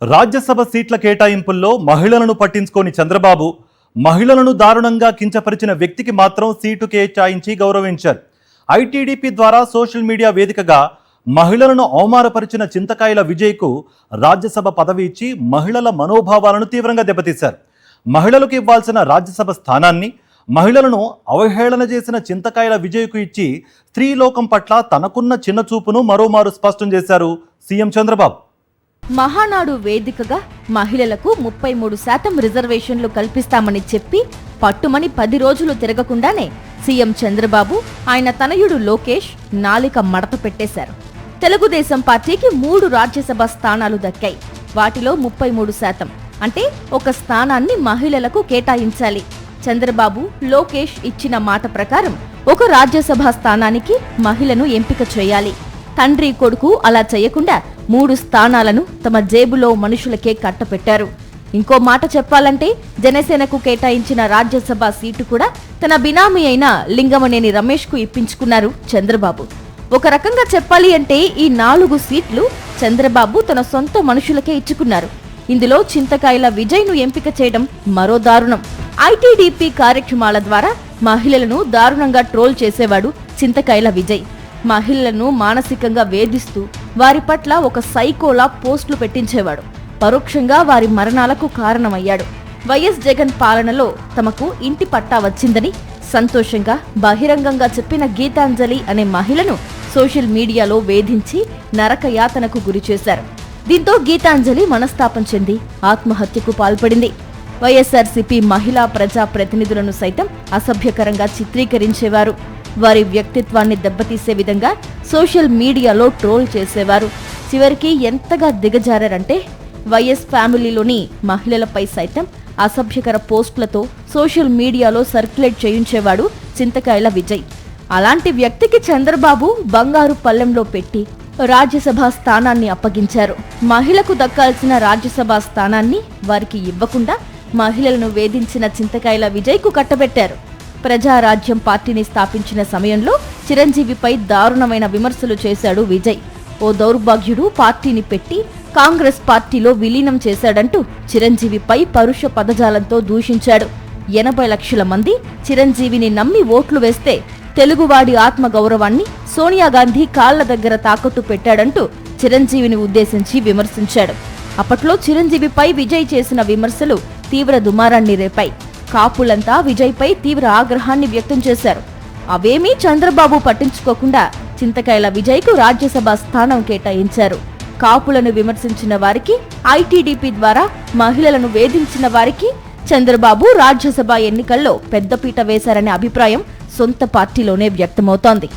రాజ్యసభ సీట్ల కేటాయింపుల్లో మహిళలను పట్టించుకోని చంద్రబాబు మహిళలను దారుణంగా కించపరిచిన వ్యక్తికి మాత్రం సీటు కేటాయించి గౌరవించారు. ఐటీడీపీ ద్వారా సోషల్ మీడియా వేదికగా మహిళలను అవమానపరిచిన చింతకాయల విజయ్కు రాజ్యసభ పదవి ఇచ్చి మహిళల మనోభావాలను తీవ్రంగా దెబ్బతీశారు. మహిళలకు ఇవ్వాల్సిన రాజ్యసభ స్థానాన్ని మహిళలను అవహేళన చేసిన చింతకాయల విజయ్కు ఇచ్చి స్త్రీలోకం పట్ల తనకున్న చిన్న చూపును మరోమారు స్పష్టం చేశారు సీఎం చంద్రబాబు. మహానాడు వేదికగా మహిళలకు 33% రిజర్వేషన్లు కల్పిస్తామని చెప్పి పట్టుమని 10 రోజులు తిరగకుండానే సీఎం చంద్రబాబు ఆయన తనయుడు లోకేష్ నాలిక మడత పెట్టేశారు. తెలుగుదేశం పార్టీకి 3 రాజ్యసభ స్థానాలు దక్కాయి. వాటిలో 33% అంటే ఒక స్థానాన్ని మహిళలకు కేటాయించాలి. చంద్రబాబు లోకేష్ ఇచ్చిన మాట ప్రకారం ఒక రాజ్యసభ స్థానానికి మహిళను ఎంపిక చేయాలి. తండ్రి కొడుకు అలా చేయకుండా 3 స్థానాలను తమ జేబులో మనుషులకే కట్టపెట్టారు. ఇంకో మాట చెప్పాలంటే జనసేనకు కేటాయించిన రాజ్యసభ సీటు కూడా తన బినామీ అయిన లింగమనేని రమేష్ కు ఇప్పించుకున్నారు చంద్రబాబు. ఒక రకంగా చెప్పాలి అంటే ఈ 4 సీట్లు చంద్రబాబు తన సొంత మనుషులకే ఇచ్చుకున్నారు. ఇందులో చింతకాయల విజయ్ను ఎంపిక చేయడం మరో దారుణం. ఐటీడీపీ కార్యక్రమాల ద్వారా మహిళలను దారుణంగా ట్రోల్ చేసేవాడు చింతకాయల విజయ్. మహిళలను మానసికంగా వేధిస్తూ వారి పట్ల ఒక సైకోలా పోస్టులు పెట్టించేవాడు. పరోక్షంగా వారి మరణాలకు కారణమయ్యాడు. వైఎస్ జగన్ పాలనలో తమకు ఇంటి పట్టా వచ్చిందని సంతోషంగా బహిరంగంగా చెప్పిన గీతాంజలి అనే మహిళను సోషల్ మీడియాలో వేధించి నరకయాతనకు గురిచేశారు. దీంతో గీతాంజలి మనస్తాపం చెంది ఆత్మహత్యకు పాల్పడింది. వైఎస్ఆర్సీపీ మహిళా ప్రజా ప్రతినిధులను సైతం అసభ్యకరంగా చిత్రీకరించేవారు. వారి వ్యక్తిత్వాన్ని దెబ్బతీసే విధంగా సోషల్ మీడియాలో ట్రోల్ చేసేవారు. చివరికి ఎంతగా దిగజారంటే వైఎస్ ఫ్యామిలీలోని మహిళలపై సైతం అసభ్యకర పోస్టులతో సోషల్ మీడియాలో సర్క్యులేట్ చేయించేవాడు చింతకాయల విజయ్. అలాంటి వ్యక్తికి చంద్రబాబు బంగారు పల్లెంలో పెట్టి రాజ్యసభ స్థానాన్ని అప్పగించారు. మహిళకు దక్కాల్సిన రాజ్యసభ స్థానాన్ని వారికి ఇవ్వకుండా మహిళలను వేధించిన చింతకాయల విజయ్కు కట్టబెట్టారు. ప్రజారాజ్యం పార్టీని స్థాపించిన సమయంలో చిరంజీవిపై దారుణమైన విమర్శలు చేశాడు విజయ్. ఓ దౌర్భాగ్యుడు పార్టీని పెట్టి కాంగ్రెస్ పార్టీలో విలీనం చేశాడంటూ చిరంజీవిపై పరుష పదజాలంతో దూషించాడు. 80 లక్షల మంది చిరంజీవిని నమ్మి ఓట్లు వేస్తే తెలుగువాడి ఆత్మగౌరవాన్ని సోనియా గాంధీ కాళ్ల దగ్గర తాకట్టు పెట్టాడంటూ చిరంజీవిని ఉద్దేశించి విమర్శించాడు. అప్పట్లో చిరంజీవిపై విజయ్ చేసిన విమర్శలు తీవ్ర దుమారాన్ని రేపాయి. కాపులంతా విజయ్పై తీవ్ర ఆగ్రహాన్ని వ్యక్తం చేశారు. అవేమీ చంద్రబాబు పట్టించుకోకుండా చింతకాయల విజయ్కు రాజ్యసభ స్థానం కేటాయించారు. కాపులను విమర్శించిన వారికి, ఐటీడీపీ ద్వారా మహిళలను వేధించిన వారికి చంద్రబాబు రాజ్యసభ ఎన్నికల్లో పెద్దపీట వేశారనే అభిప్రాయం సొంత పార్టీలోనే వ్యక్తమవుతోంది.